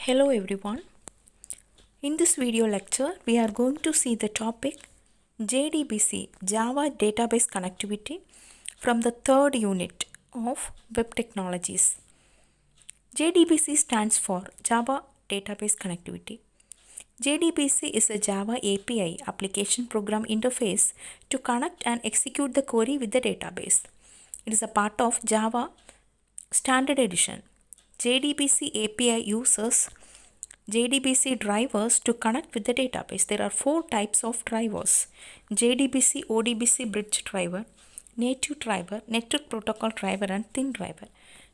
Hello everyone. In this video lecture, we are going to see the topic JDBC Java Database Connectivity from the third unit of Web Technologies. JDBC stands for Java Database Connectivity. JDBC is a Java API application program interface to connect and execute the query with the database. It is a part of Java Standard Edition. JDBC API uses JDBC drivers to connect with the database. There are four types of drivers: JDBC ODBC bridge driver, native driver, network protocol driver, and thin driver.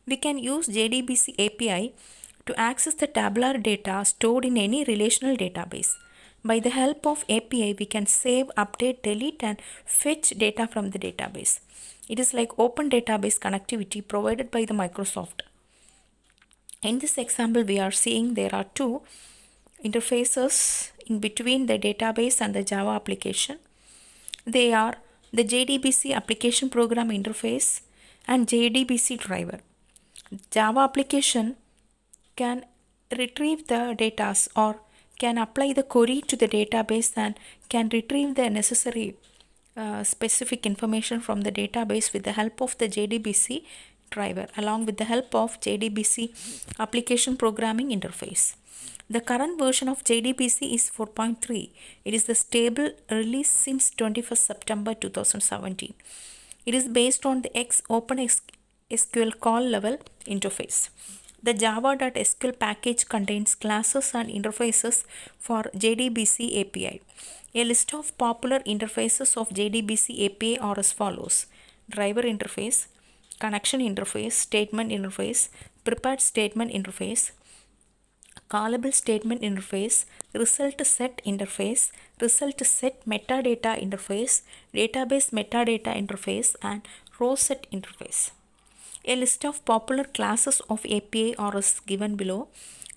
We can use JDBC API to access the tabular data stored in any relational database. By the help of API, we can save, update, delete, and fetch data from the database. It is like open database connectivity provided by the Microsoft. In this example, we are seeing there are two interfaces in between the database and the Java application. They are the JDBC application program interface and JDBC driver. Java application can retrieve the data or can apply the query to the database and can retrieve the necessary specific information from the database with the help of the JDBC driver along with the help of JDBC application programming interface. The current version of JDBC is 4.3. It is the stable release since 21st September 2017. It is based on the OpenSQL call level interface. The java.sql package contains classes and interfaces for JDBC API. A list of popular interfaces of JDBC API are as follows: driver interface, connection interface, statement interface, prepared statement interface, callable statement interface, result set interface, result set metadata interface, database metadata interface, and row set interface. A list of popular classes of API are as given below: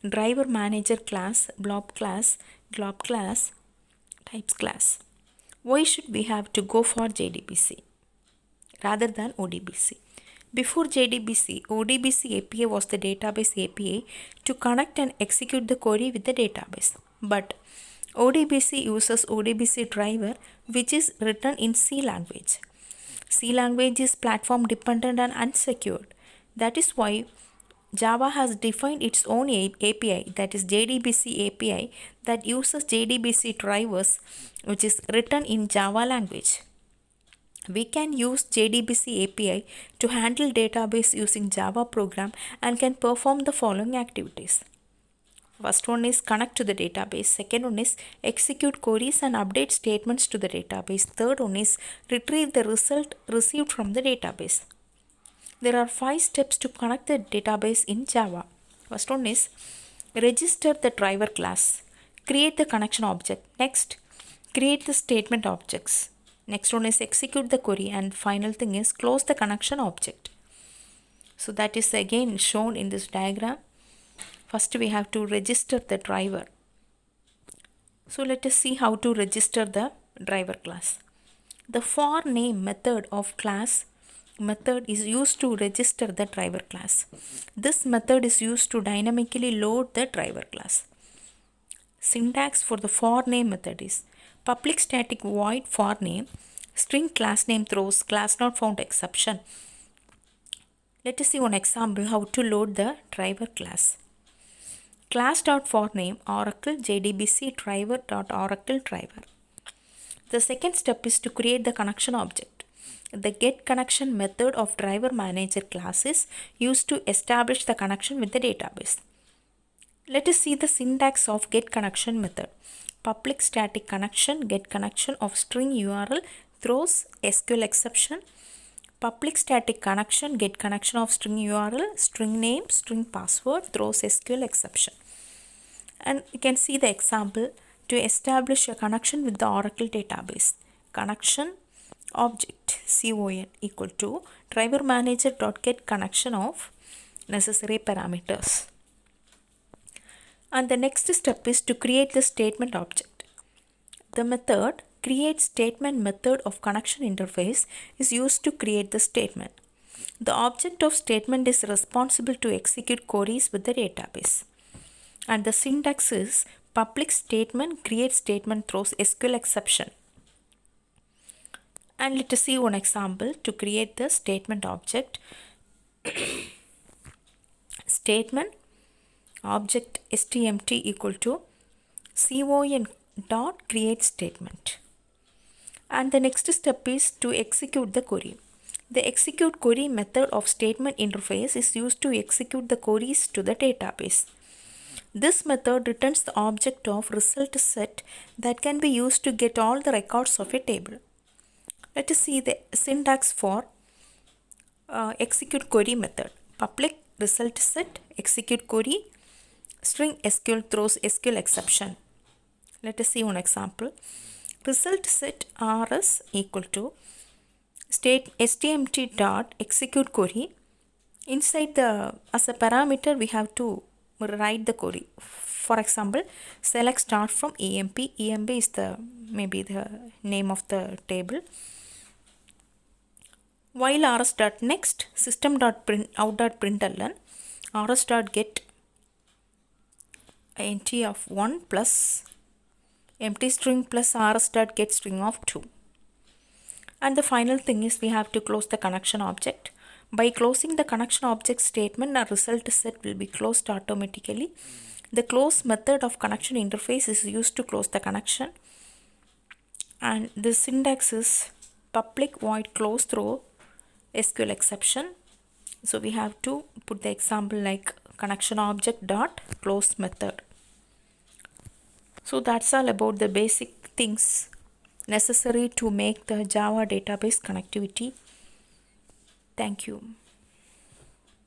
driver manager class, blob class, glob class, types class. Why should we have to go for JDBC rather than ODBC? Before JDBC, ODBC API was the database API to connect and execute the query with the database. But ODBC uses ODBC driver, which is written in C language. C language is platform dependent and unsecured. That is why Java has defined its own API, that is JDBC API, that uses JDBC drivers, which is written in Java language. We can use JDBC API to handle database using Java program and can perform the following activities. First one is connect to the database. Second one is execute queries and update statements to the database. Third one is retrieve the result received from the database. There are 5 steps to connect the database in Java. First one is register the driver class. Create the connection object. Next, create the statement objects. Next one is execute the query, and final thing is close the connection object. So that is again shown in this diagram. First we have to register the driver. So let us see how to register the driver class. The for name method of class method is used to register the driver class. This method is used to dynamically load the driver class. Syntax for the for name method is public static void for name, string class name throws class not found exception. Let us see one example how to load the driver class. Class.forName Oracle JDBC driver.Oracle driver. The second step is to create the connection object. The getConnection method of driver manager class is used to establish the connection with the database. Let us see the syntax of getConnection method. Public static connection getConnection of string URL throws SQL exception. Public static connection getConnection of string URL, string name, string password throws SQL exception. And you can see the example to establish a connection with the Oracle database. Connection object con equal to driver manager.getConnection of necessary parameters. And the next step is to create the statement object. The method create statement method of connection interface is used to create the statement. The object of statement is responsible to execute queries with the database. and the syntax is public statement create statement throws SQL exception. And let us see one example to create the statement object. Statement object stmt equal to con dot create statement. And the next step is to execute the query. The execute query method of statement interface is used to execute the queries to the database. This method returns the object of result set that can be used to get all the records of a table. Let us see the syntax for execute query method. Public result set execute query string SQL throws SQL exception. Let us see one example. Result set rs equal to state stmt dot execute query. Inside the as a parameter we have to write the query. For example, select start from emp. Emp is the maybe the name of the table. While rs dot next system dot print out dot println rs dot get entry of 1 plus empty string plus rs dot get string of 2. And the final thing is we have to close the connection object. By closing the connection object statement, our result set will be closed automatically. The close method of connection interface is used to close the connection. And the syntax is public void close throw SQL exception. So we have to put the example like connection object dot close method. So that's all about the basic things necessary to make the Java database connectivity. Thank you.